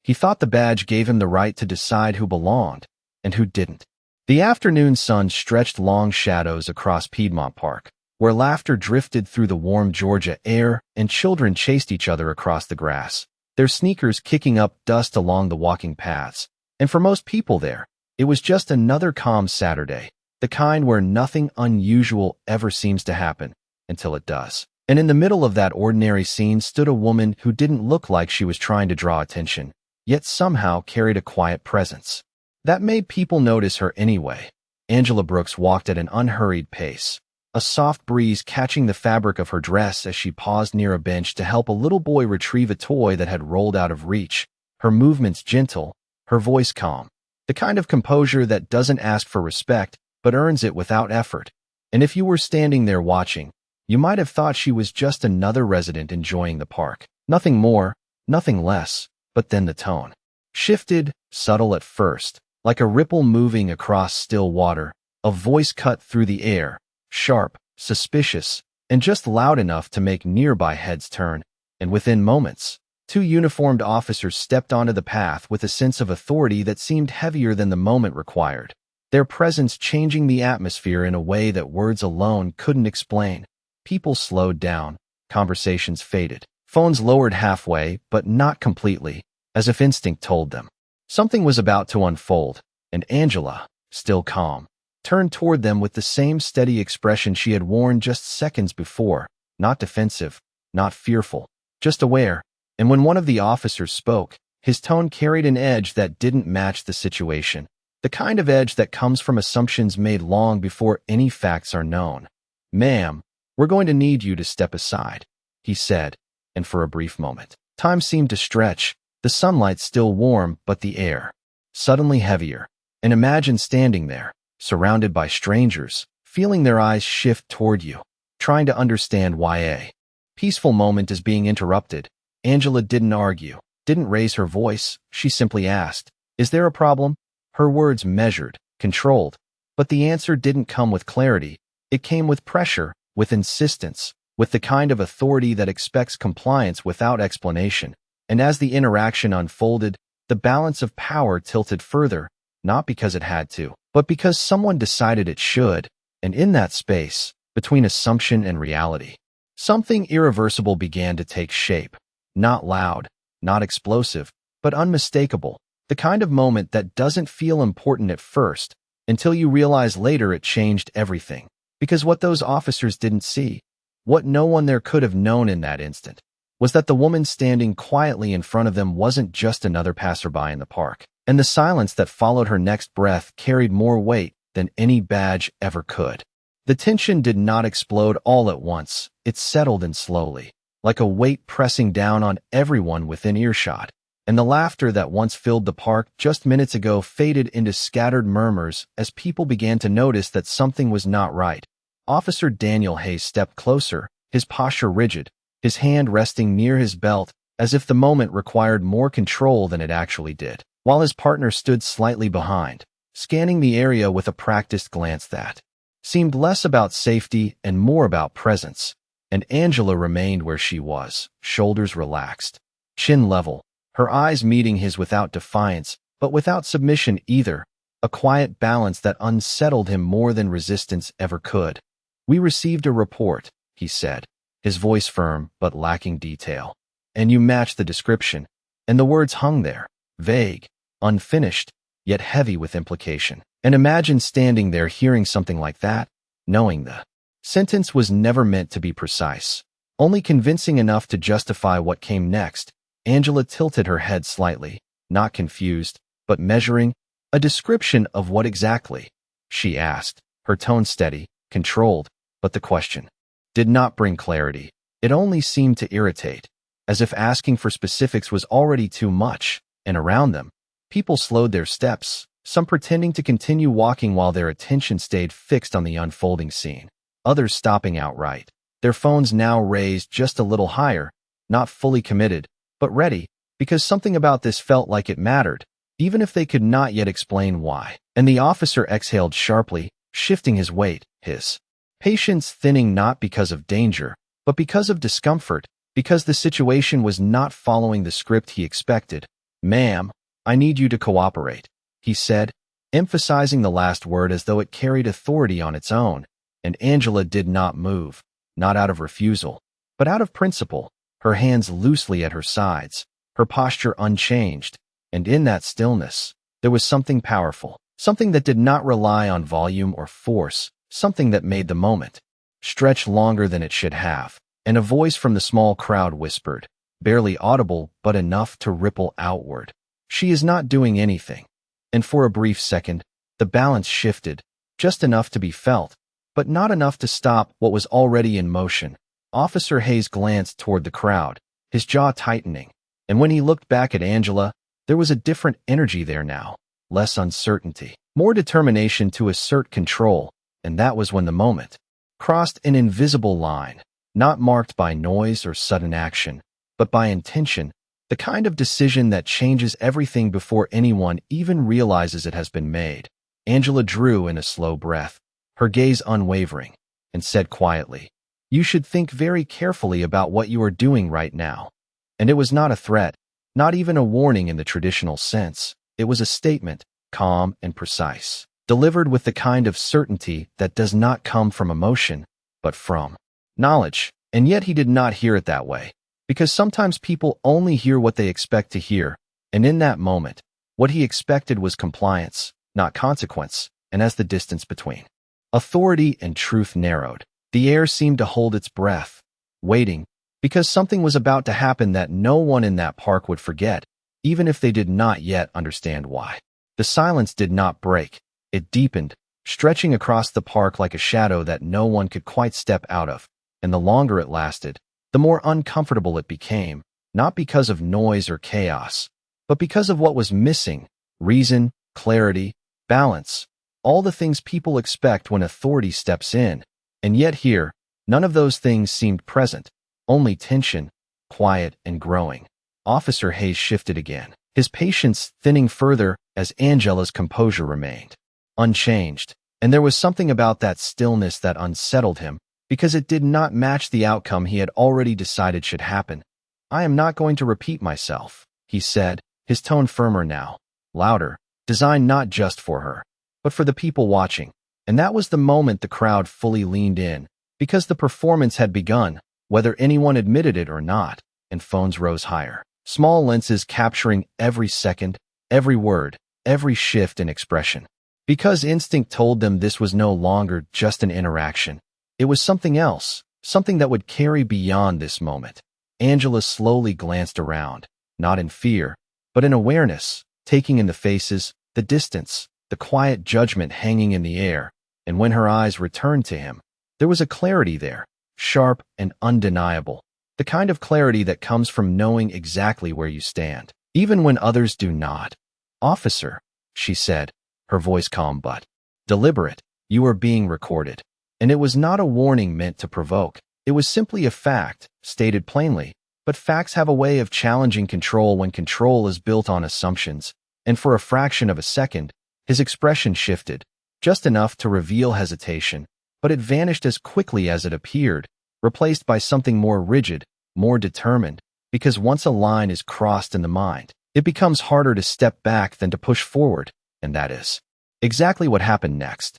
He thought the badge gave him the right to decide who belonged and who didn't. The afternoon sun stretched long shadows across Piedmont Park, where laughter drifted through the warm Georgia air and children chased each other across the grass, their sneakers kicking up dust along the walking paths. And for most people there, it was just another calm Saturday, the kind where nothing unusual ever seems to happen until it does. And in the middle of that ordinary scene stood a woman who didn't look like she was trying to draw attention, yet somehow carried a quiet presence that made people notice her anyway. Angela Brooks walked at an unhurried pace, a soft breeze catching the fabric of her dress as she paused near a bench to help a little boy retrieve a toy that had rolled out of reach, her movements gentle, her voice calm, the kind of composure that doesn't ask for respect but earns it without effort. And if you were standing there watching, you might have thought she was just another resident enjoying the park. Nothing more, nothing less. But then the tone shifted, subtle at first, like a ripple moving across still water. A voice cut through the air, sharp, suspicious, and just loud enough to make nearby heads turn. And within moments, two uniformed officers stepped onto the path with a sense of authority that seemed heavier than the moment required, their presence changing the atmosphere in a way that words alone couldn't explain. People slowed down, conversations faded, phones lowered halfway, but not completely, as if instinct told them. Something was about to unfold, and Angela, still calm, turned toward them with the same steady expression she had worn just seconds before, not defensive, not fearful, just aware. And when one of the officers spoke, his tone carried an edge that didn't match the situation, the kind of edge that comes from assumptions made long before any facts are known. "Ma'am, we're going to need you to step aside," he said, and for a brief moment, time seemed to stretch, the sunlight still warm but the air suddenly heavier. And imagine standing there, surrounded by strangers, feeling their eyes shift toward you, trying to understand why a peaceful moment is being interrupted. Angela didn't argue, didn't raise her voice, she simply asked, "Is there a problem?" Her words measured, controlled, but the answer didn't come with clarity. It came with pressure, with insistence, with the kind of authority that expects compliance without explanation. And as the interaction unfolded, the balance of power tilted further, not because it had to, but because someone decided it should. And in that space, between assumption and reality, something irreversible began to take shape. Not loud, not explosive, but unmistakable. The kind of moment that doesn't feel important at first, until you realize later it changed everything. Because what those officers didn't see, what no one there could have known in that instant, was that the woman standing quietly in front of them wasn't just another passerby in the park. And the silence that followed her next breath carried more weight than any badge ever could. The tension did not explode all at once. It settled in slowly, like a weight pressing down on everyone within earshot. And the laughter that once filled the park just minutes ago faded into scattered murmurs as people began to notice that something was not right. Officer Daniel Hayes stepped closer, his posture rigid, his hand resting near his belt, as if the moment required more control than it actually did, while his partner stood slightly behind, scanning the area with a practiced glance that seemed less about safety and more about presence. And Angela remained where she was, shoulders relaxed, chin level, her eyes meeting his without defiance, but without submission either, a quiet balance that unsettled him more than resistance ever could. "We received a report," he said, his voice firm but lacking detail. "And you matched the description." And the words hung there, vague, unfinished, yet heavy with implication. And imagine standing there hearing something like that, knowing the sentence was never meant to be precise, only convincing enough to justify what came next. Angela tilted her head slightly, not confused, but measuring. "A description of what exactly?" she asked, her tone steady, controlled, but the question did not bring clarity. It only seemed to irritate, as if asking for specifics was already too much. And around them, people slowed their steps, some pretending to continue walking while their attention stayed fixed on the unfolding scene, others stopping outright, their phones now raised just a little higher, not fully committed, but ready, because something about this felt like it mattered, even if they could not yet explain why. And the officer exhaled sharply, shifting his weight, his patience thinning not because of danger, but because of discomfort, because the situation was not following the script he expected. "Ma'am, I need you to cooperate," he said, emphasizing the last word as though it carried authority on its own, and Angela did not move, not out of refusal, but out of principle, her hands loosely at her sides, her posture unchanged, and in that stillness, there was something powerful, something that did not rely on volume or force, something that made the moment stretch longer than it should have, and a voice from the small crowd whispered, barely audible but enough to ripple outward, "She is not doing anything." And for a brief second, the balance shifted, just enough to be felt, but not enough to stop what was already in motion. Officer Hayes glanced toward the crowd, his jaw tightening, and when he looked back at Angela, there was a different energy there now, less uncertainty, more determination to assert control, and that was when the moment crossed an invisible line, not marked by noise or sudden action, but by intention, the kind of decision that changes everything before anyone even realizes it has been made. Angela drew in a slow breath, her gaze unwavering, and said quietly, "You should think very carefully about what you are doing right now." And it was not a threat, not even a warning in the traditional sense. It was a statement, calm and precise, delivered with the kind of certainty that does not come from emotion, but from knowledge. And yet he did not hear it that way, because sometimes people only hear what they expect to hear, and in that moment, what he expected was compliance, not consequence, and as the distance between authority and truth narrowed, the air seemed to hold its breath, waiting, because something was about to happen that no one in that park would forget, even if they did not yet understand why. The silence did not break. It deepened, stretching across the park like a shadow that no one could quite step out of, and the longer it lasted, the more uncomfortable it became, not because of noise or chaos, but because of what was missing: reason, clarity, balance, all the things people expect when authority steps in. And yet here, none of those things seemed present, only tension, quiet and growing. Officer Hayes shifted again, his patience thinning further as Angela's composure remained unchanged, and there was something about that stillness that unsettled him, because it did not match the outcome he had already decided should happen. "I am not going to repeat myself," he said, his tone firmer now, louder, designed not just for her, but for the people watching. And that was the moment the crowd fully leaned in, because the performance had begun, whether anyone admitted it or not, and phones rose higher, small lenses capturing every second, every word, every shift in expression. Because instinct told them this was no longer just an interaction. It was something else, something that would carry beyond this moment. Angela slowly glanced around, not in fear, but in awareness, taking in the faces, the distance, the quiet judgment hanging in the air, and when her eyes returned to him, there was a clarity there, sharp and undeniable, the kind of clarity that comes from knowing exactly where you stand, even when others do not. "Officer," she said, her voice calm but deliberate, "you are being recorded." And it was not a warning meant to provoke. It was simply a fact, stated plainly, but facts have a way of challenging control when control is built on assumptions, and for a fraction of a second, his expression shifted, just enough to reveal hesitation, but it vanished as quickly as it appeared, replaced by something more rigid, more determined, because once a line is crossed in the mind, it becomes harder to step back than to push forward, and that is exactly what happened next.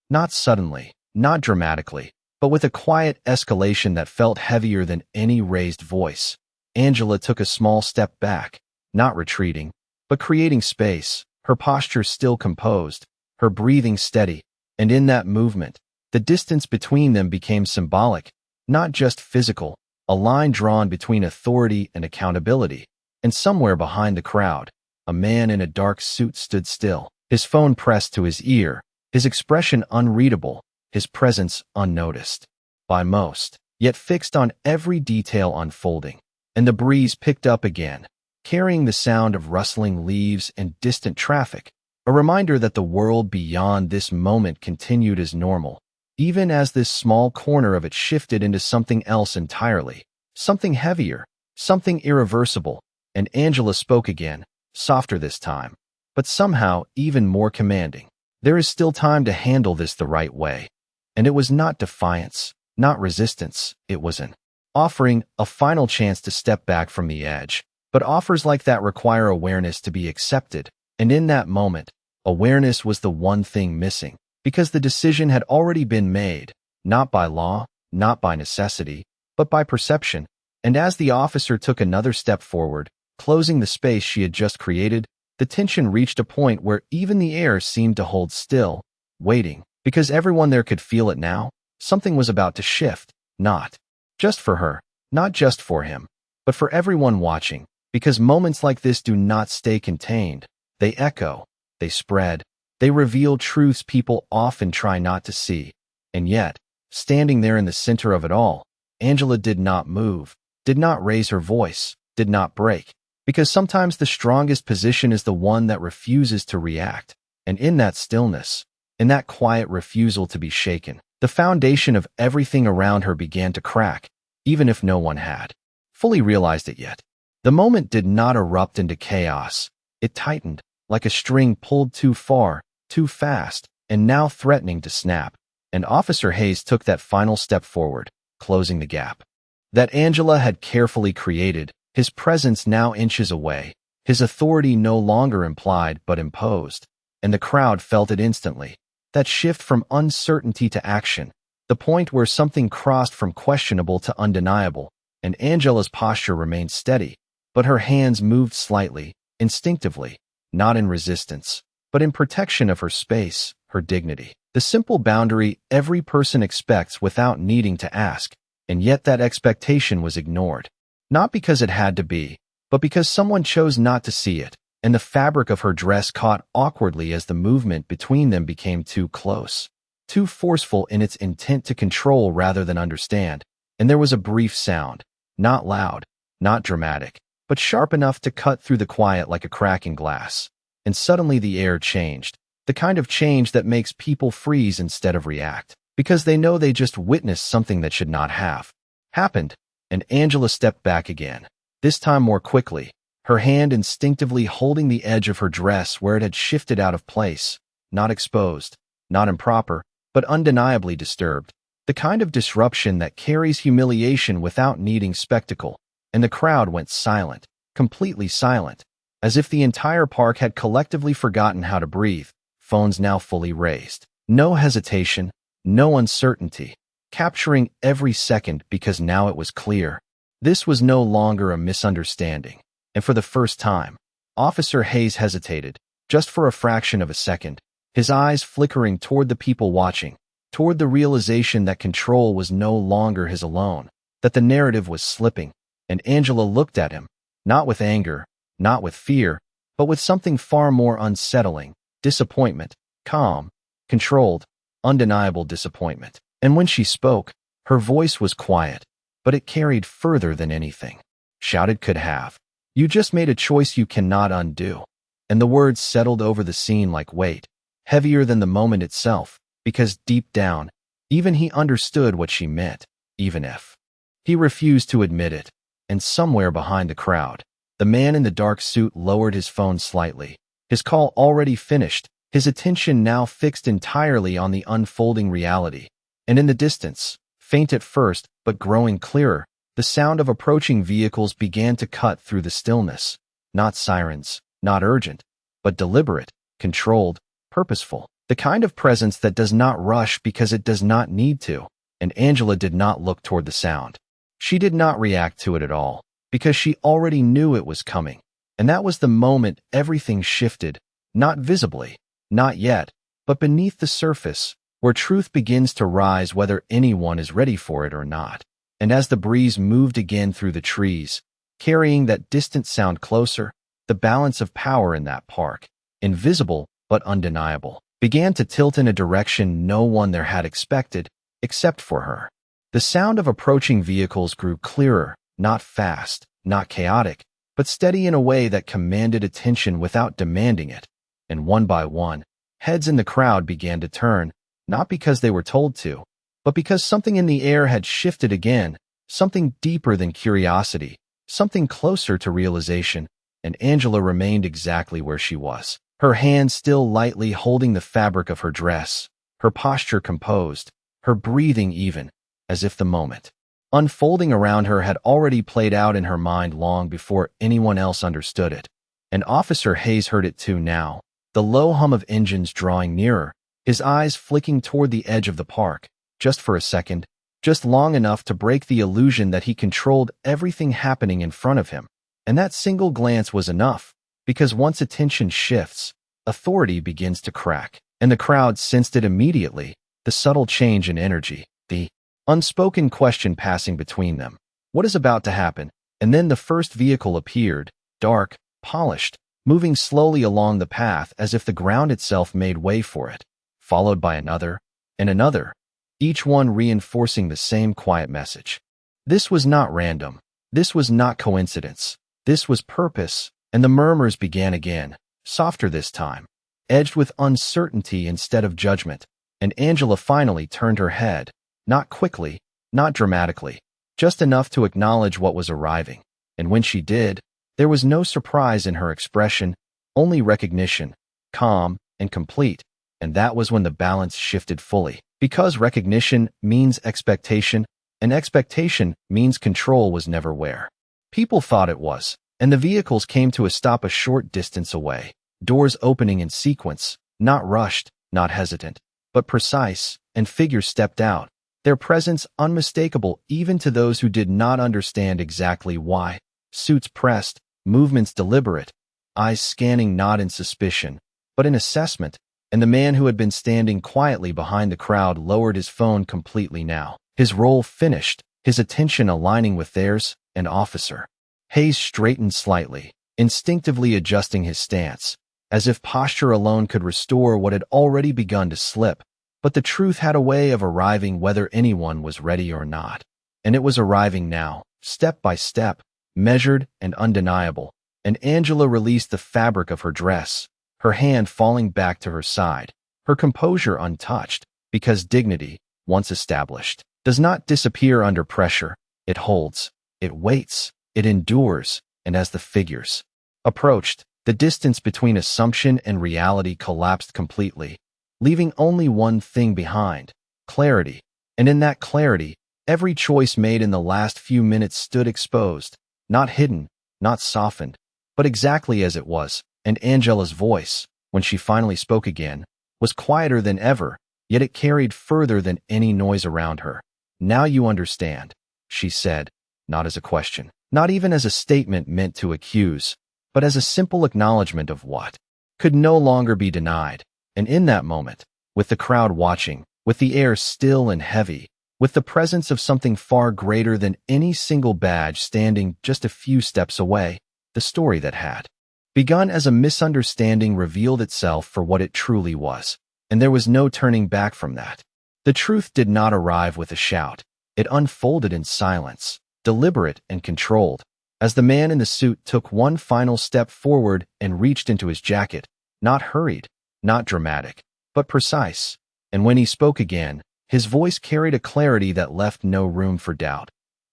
Not suddenly, not dramatically, but with a quiet escalation that felt heavier than any raised voice. Angela took a small step back, not retreating, but creating space, her posture still composed, her breathing steady, and in that movement, the distance between them became symbolic, not just physical, a line drawn between authority and accountability. And somewhere behind the crowd, a man in a dark suit stood still, his phone pressed to his ear, his expression unreadable, his presence unnoticed by most, yet fixed on every detail unfolding. And the breeze picked up again, carrying the sound of rustling leaves and distant traffic, a reminder that the world beyond this moment continued as normal, even as this small corner of it shifted into something else entirely, something heavier, something irreversible. And Angela spoke again, softer this time, but somehow even more commanding. "There is still time to handle this the right way." And it was not defiance, not resistance, it was an offering, a final chance to step back from the edge, But offers like that require awareness to be accepted, and in that moment, awareness was the one thing missing, because the decision had already been made, not by law, not by necessity, but by perception. And as the officer took another step forward, closing the space she had just created, the tension reached a point where even the air seemed to hold still, waiting, because everyone there could feel it now. Something was about to shift, not just for her, not just for him, but for everyone watching, because moments like this do not stay contained. They echo, they spread, they reveal truths people often try not to see. And yet, standing there in the center of it all, Angela did not move, did not raise her voice, did not break, because sometimes the strongest position is the one that refuses to react. And in that stillness, in that quiet refusal to be shaken, the foundation of everything around her began to crack, even if no one had fully realized it yet. The moment did not erupt into chaos. It tightened, like a string pulled too far, too fast, and now threatening to snap. And Officer Hayes took that final step forward, closing the gap that Angela had carefully created, his presence now inches away, his authority no longer implied but imposed. And the crowd felt it instantly. That shift from uncertainty to action, the point where something crossed from questionable to undeniable, and Angela's posture remained steady, but her hands moved slightly, instinctively, not in resistance, but in protection of her space, her dignity. The simple boundary every person expects without needing to ask, and yet that expectation was ignored. Not because it had to be, but because someone chose not to see it, and the fabric of her dress caught awkwardly as the movement between them became too close, too forceful in its intent to control rather than understand. And there was a brief sound, not loud, not dramatic, but sharp enough to cut through the quiet like a crack in glass. And suddenly the air changed, the kind of change that makes people freeze instead of react, because they know they just witnessed something that should not have happened. And Angela stepped back again, this time more quickly, her hand instinctively holding the edge of her dress where it had shifted out of place, not exposed, not improper, but undeniably disturbed, the kind of disruption that carries humiliation without needing spectacle. And the crowd went silent, completely silent, as if the entire park had collectively forgotten how to breathe, phones now fully raised. No hesitation, no uncertainty, capturing every second because now it was clear. This was no longer a misunderstanding. And for the first time, Officer Hayes hesitated, just for a fraction of a second, his eyes flickering toward the people watching, toward the realization that control was no longer his alone, that the narrative was slipping. And Angela looked at him, not with anger, not with fear, but with something far more unsettling, disappointment, calm, controlled, undeniable disappointment. And when she spoke, her voice was quiet, but it carried further than anything shouted could have. You just made a choice you cannot undo. And the words settled over the scene like weight, heavier than the moment itself, because deep down, even he understood what she meant, even if he refused to admit it. And somewhere behind the crowd, the man in the dark suit lowered his phone slightly, his call already finished, his attention now fixed entirely on the unfolding reality. And in the distance, faint at first, but growing clearer, the sound of approaching vehicles began to cut through the stillness. Not sirens, not urgent, but deliberate, controlled, purposeful. The kind of presence that does not rush because it does not need to. And Angela did not look toward the sound. She did not react to it at all, because she already knew it was coming. And that was the moment everything shifted, not visibly, not yet, but beneath the surface, where truth begins to rise whether anyone is ready for it or not. And as the breeze moved again through the trees, carrying that distant sound closer, the balance of power in that park, invisible but undeniable, began to tilt in a direction no one there had expected, except for her. The sound of approaching vehicles grew clearer, not fast, not chaotic, but steady in a way that commanded attention without demanding it. And one by one, heads in the crowd began to turn, not because they were told to, but because something in the air had shifted again, something deeper than curiosity, something closer to realization. And Angela remained exactly where she was, her hand still lightly holding the fabric of her dress, her posture composed, her breathing even, as if the moment unfolding around her had already played out in her mind long before anyone else understood it. And Officer Hayes heard it too now, the low hum of engines drawing nearer, his eyes flicking toward the edge of the park, just for a second, just long enough to break the illusion that he controlled everything happening in front of him. And that single glance was enough, because once attention shifts, authority begins to crack. And the crowd sensed it immediately, the subtle change in energy, the unspoken question passing between them. What is about to happen? And then the first vehicle appeared, dark, polished, moving slowly along the path as if the ground itself made way for it, followed by another, and another, each one reinforcing the same quiet message. This was not random. This was not coincidence. This was purpose, and the murmurs began again, softer this time, edged with uncertainty instead of judgment, and Angela finally turned her head, not quickly, not dramatically, just enough to acknowledge what was arriving. And when she did, there was no surprise in her expression, only recognition, calm and complete, and that was when the balance shifted fully. Because recognition means expectation, and expectation means control was never where people thought it was, and the vehicles came to a stop a short distance away, doors opening in sequence, not rushed, not hesitant, but precise, and figures stepped out, their presence unmistakable even to those who did not understand exactly why, suits pressed, movements deliberate, eyes scanning not in suspicion, but in assessment, and the man who had been standing quietly behind the crowd lowered his phone completely now, his role finished, his attention aligning with theirs, and Officer Hayes straightened slightly, instinctively adjusting his stance, as if posture alone could restore what had already begun to slip, but the truth had a way of arriving whether anyone was ready or not, and it was arriving now, step by step, measured and undeniable, and Angela released the fabric of her dress, her hand falling back to her side, her composure untouched, because dignity, once established, does not disappear under pressure. It holds, it waits, it endures, and as the figures approached, the distance between assumption and reality collapsed completely, leaving only one thing behind, clarity. And in that clarity, every choice made in the last few minutes stood exposed, not hidden, not softened, but exactly as it was. And Angela's voice, when she finally spoke again, was quieter than ever, yet it carried further than any noise around her. "Now you understand," she said, not as a question, not even as a statement meant to accuse, but as a simple acknowledgement of what could no longer be denied. And in that moment, with the crowd watching, with the air still and heavy, with the presence of something far greater than any single badge standing just a few steps away, the story that had begun as a misunderstanding revealed itself for what it truly was, and there was no turning back from that. The truth did not arrive with a shout. It unfolded in silence, deliberate and controlled, as the man in the suit took one final step forward and reached into his jacket, not hurried, not dramatic, but precise. And when he spoke again, his voice carried a clarity that left no room for doubt.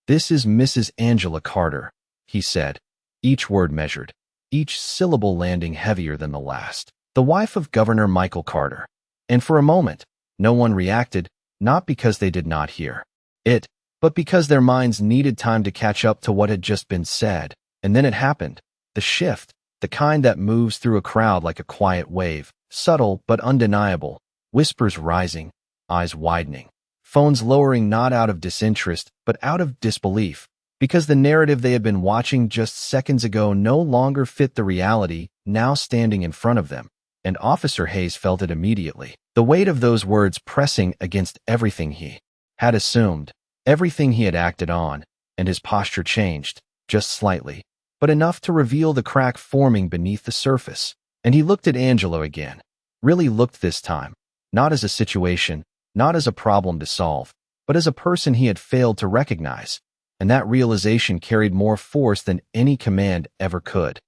"This is Mrs. Angela Carter," he said, each word measured, each syllable landing heavier than the last. "The wife of Governor Michael Carter." And for a moment, no one reacted, not because they did not hear it, but because their minds needed time to catch up to what had just been said. And then it happened. The shift, the kind that moves through a crowd like a quiet wave, subtle but undeniable, whispers rising, eyes widening, phones lowering not out of disinterest but out of disbelief, because the narrative they had been watching just seconds ago no longer fit the reality now standing in front of them. And Officer Hayes felt it immediately, the weight of those words pressing against everything he had assumed, everything he had acted on, and his posture changed, just slightly, but enough to reveal the crack forming beneath the surface. And he looked at Angela again, really looked this time, not as a situation, not as a problem to solve, but as a person he had failed to recognize. And that realization carried more force than any command ever could.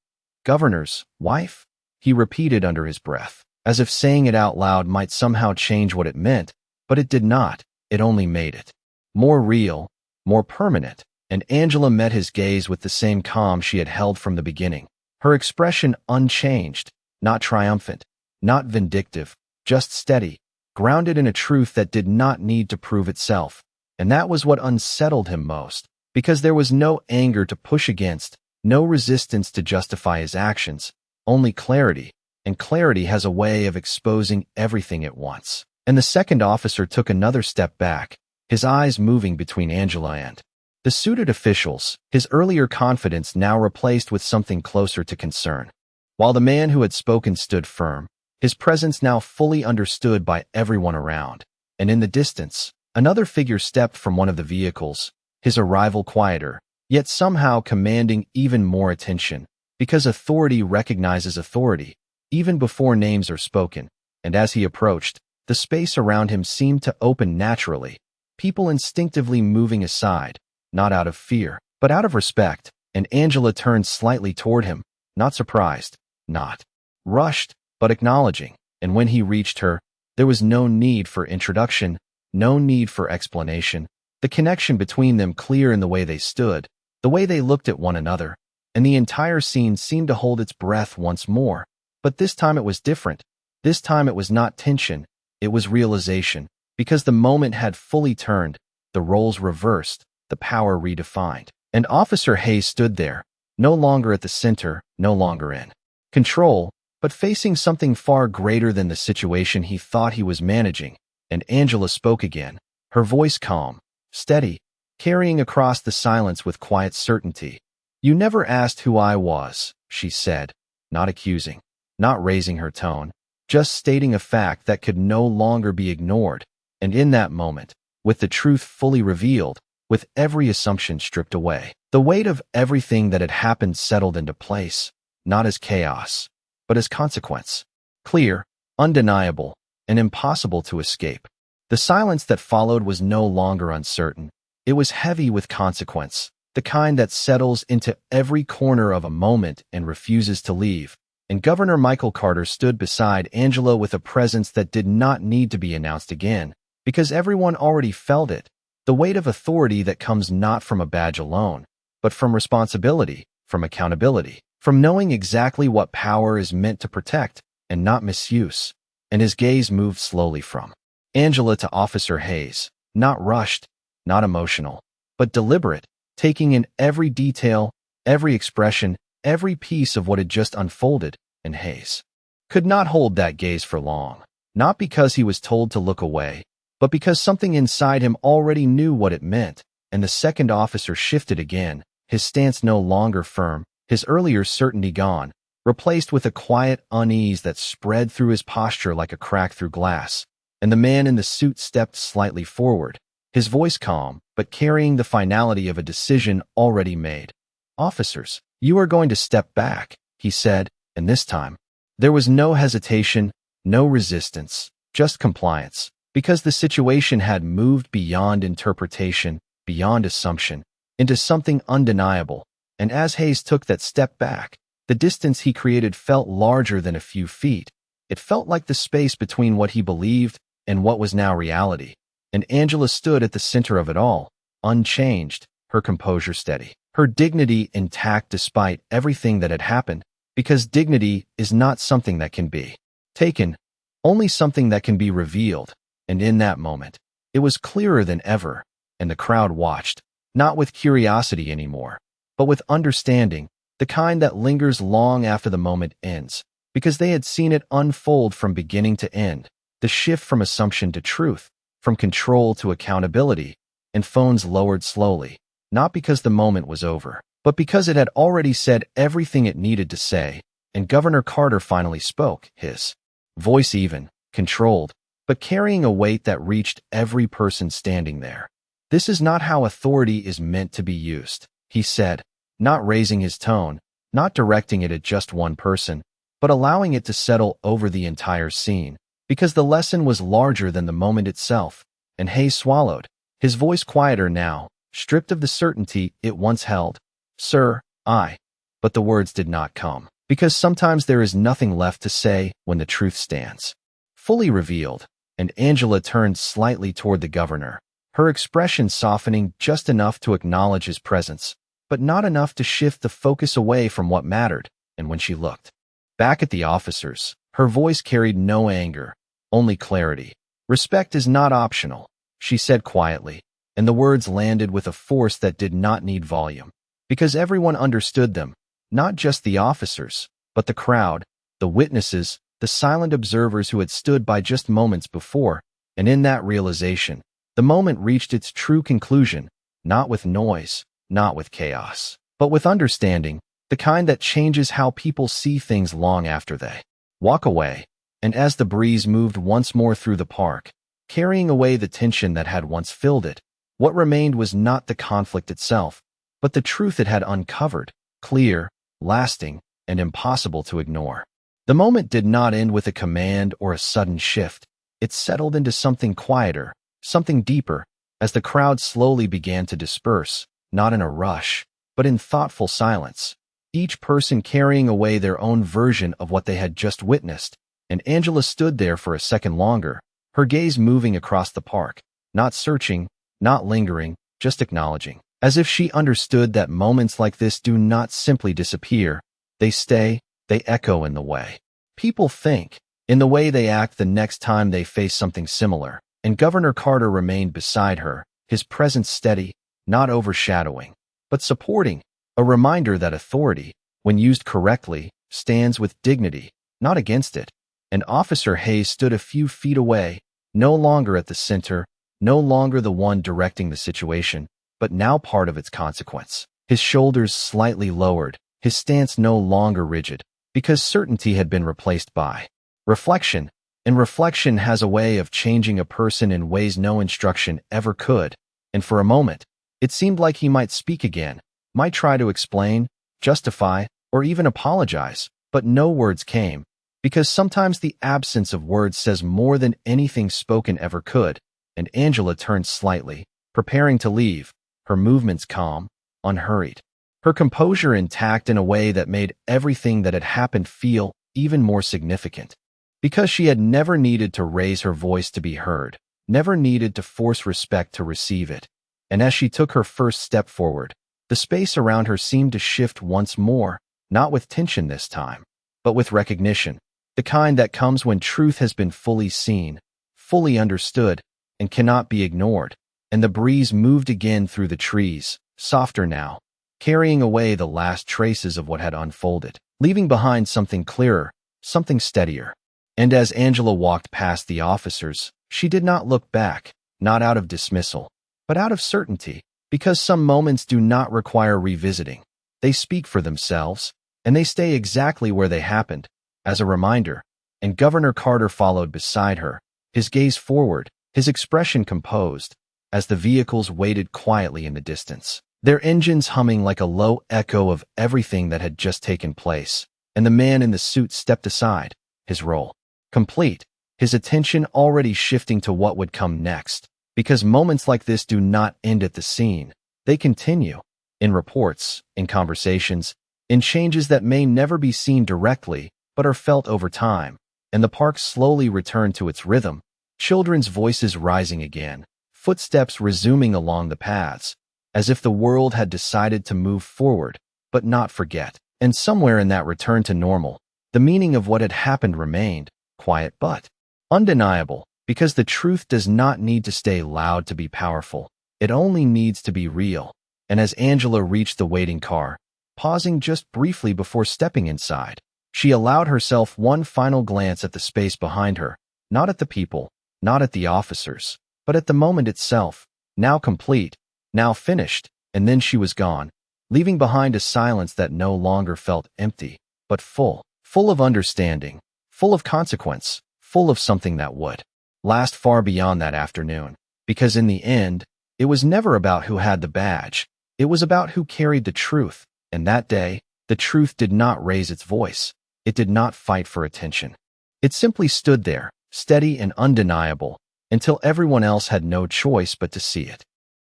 "Governor's wife?" he repeated under his breath, as if saying it out loud might somehow change what it meant, but it did not. It only made it more real, more permanent. And Angela met his gaze with the same calm she had held from the beginning, her expression unchanged, not triumphant, not vindictive, just steady, grounded in a truth that did not need to prove itself. And that was what unsettled him most, because there was no anger to push against, no resistance to justify his actions, only clarity, and clarity has a way of exposing everything at once. And the second officer took another step back, his eyes moving between Angela and the suited officials, his earlier confidence now replaced with something closer to concern. While the man who had spoken stood firm, his presence now fully understood by everyone around, and in the distance, another figure stepped from one of the vehicles, his arrival quieter, yet somehow commanding even more attention, because authority recognizes authority, even before names are spoken, and as he approached, the space around him seemed to open naturally, people instinctively moving aside, not out of fear, but out of respect, and Angela turned slightly toward him, not surprised, not rushed, but acknowledging, and when he reached her, there was no need for introduction, no need for explanation, the connection between them clear in the way they stood, the way they looked at one another, and the entire scene seemed to hold its breath once more. But this time it was different. This time it was not tension, it was realization, because the moment had fully turned, the roles reversed, the power redefined. And Officer Hayes stood there, no longer at the center, no longer in control, but facing something far greater than the situation he thought he was managing. And Angela spoke again, her voice calm, steady, carrying across the silence with quiet certainty. "You never asked who I was," she said, not accusing, not raising her tone, just stating a fact that could no longer be ignored. And in that moment, with the truth fully revealed, with every assumption stripped away, the weight of everything that had happened settled into place, not as chaos, but as consequence. Clear, undeniable, and impossible to escape. The silence that followed was no longer uncertain. It was heavy with consequence, the kind that settles into every corner of a moment and refuses to leave. And Governor Michael Carter stood beside Angela with a presence that did not need to be announced again, because everyone already felt it. The weight of authority that comes not from a badge alone, but from responsibility, from accountability, from knowing exactly what power is meant to protect and not misuse. And his gaze moved slowly from Angela to Officer Hayes, not rushed, not emotional, but deliberate, taking in every detail, every expression, every piece of what had just unfolded. And Hayes could not hold that gaze for long, not because he was told to look away, but because something inside him already knew what it meant. And the second officer shifted again, his stance no longer firm, his earlier certainty gone, replaced with a quiet unease that spread through his posture like a crack through glass. And the man in the suit stepped slightly forward, his voice calm, but carrying the finality of a decision already made. "Officers, you are going to step back," he said, and this time, there was no hesitation, no resistance, just compliance. Because the situation had moved beyond interpretation, beyond assumption, into something undeniable. And as Hayes took that step back, the distance he created felt larger than a few feet. It felt like the space between what he believed and what was now reality. And Angela stood at the center of it all, unchanged, her composure steady, her dignity intact despite everything that had happened, because dignity is not something that can be taken, only something that can be revealed. And in that moment, it was clearer than ever, and the crowd watched, not with curiosity anymore, but with understanding, the kind that lingers long after the moment ends, because they had seen it unfold from beginning to end, the shift from assumption to truth, from control to accountability, and phones lowered slowly, not because the moment was over, but because it had already said everything it needed to say. And Governor Carter finally spoke, his voice even, controlled, but carrying a weight that reached every person standing there. "This is not how authority is meant to be used," he said, not raising his tone, not directing it at just one person, but allowing it to settle over the entire scene, because the lesson was larger than the moment itself. And Hayes swallowed, his voice quieter now, stripped of the certainty it once held. "Sir, I..." But the words did not come, because sometimes there is nothing left to say when the truth stands fully revealed. And Angela turned slightly toward the governor, her expression softening just enough to acknowledge his presence, but not enough to shift the focus away from what mattered. And when she looked back at the officers, her voice carried no anger, only clarity. "Respect is not optional," she said quietly, and the words landed with a force that did not need volume. Because everyone understood them, not just the officers, but the crowd, the witnesses, the silent observers who had stood by just moments before, and in that realization, the moment reached its true conclusion, not with noise, not with chaos, but with understanding, the kind that changes how people see things long after they walk away. And as the breeze moved once more through the park, carrying away the tension that had once filled it, what remained was not the conflict itself, but the truth it had uncovered, clear, lasting, and impossible to ignore. The moment did not end with a command or a sudden shift. It settled into something quieter, something deeper, as the crowd slowly began to disperse, not in a rush, but in thoughtful silence, each person carrying away their own version of what they had just witnessed. And Angela stood there for a second longer, her gaze moving across the park, not searching, not lingering, just acknowledging, as if she understood that moments like this do not simply disappear, they stay, they echo in the way people think, in the way they act the next time they face something similar. And Governor Carter remained beside her, his presence steady, not overshadowing, but supporting, a reminder that authority, when used correctly, stands with dignity, not against it. And Officer Hayes stood a few feet away, no longer at the center, no longer the one directing the situation, but now part of its consequence. His shoulders slightly lowered, his stance no longer rigid, because certainty had been replaced by reflection, and reflection has a way of changing a person in ways no instruction ever could. And for a moment, it seemed like he might speak again, might try to explain, justify, or even apologize, but no words came, because sometimes the absence of words says more than anything spoken ever could. And Angela turned slightly, preparing to leave, her movements calm, unhurried, her composure intact in a way that made everything that had happened feel even more significant. Because she had never needed to raise her voice to be heard, never needed to force respect to receive it. And as she took her first step forward, the space around her seemed to shift once more, not with tension this time, but with recognition, the kind that comes when truth has been fully seen, fully understood, and cannot be ignored. And the breeze moved again through the trees, softer now, carrying away the last traces of what had unfolded, leaving behind something clearer, something steadier. And as Angela walked past the officers, she did not look back, not out of dismissal, but out of certainty, because some moments do not require revisiting. They speak for themselves, and they stay exactly where they happened, as a reminder. And Governor Carter followed beside her, his gaze forward, his expression composed, as the vehicles waited quietly in the distance, their engines humming like a low echo of everything that had just taken place. And the man in the suit stepped aside, his role complete, his attention already shifting to what would come next, because moments like this do not end at the scene. They continue, in reports, in conversations, in changes that may never be seen directly, but are felt over time. And the park slowly returned to its rhythm, children's voices rising again, footsteps resuming along the paths, as if the world had decided to move forward, but not forget. And somewhere in that return to normal, the meaning of what had happened remained, quiet but undeniable, because the truth does not need to stay loud to be powerful. It only needs to be real. And as Angela reached the waiting car, pausing just briefly before stepping inside, she allowed herself one final glance at the space behind her, not at the people, not at the officers, but at the moment itself, now complete, now finished. And then she was gone, leaving behind a silence that no longer felt empty, but full of understanding, full of consequence, full of something that would last far beyond that afternoon. Because in the end, it was never about who had the badge. It was about who carried the truth. And that day, the truth did not raise its voice. It did not fight for attention. It simply stood there, steady and undeniable, until everyone else had no choice but to see it.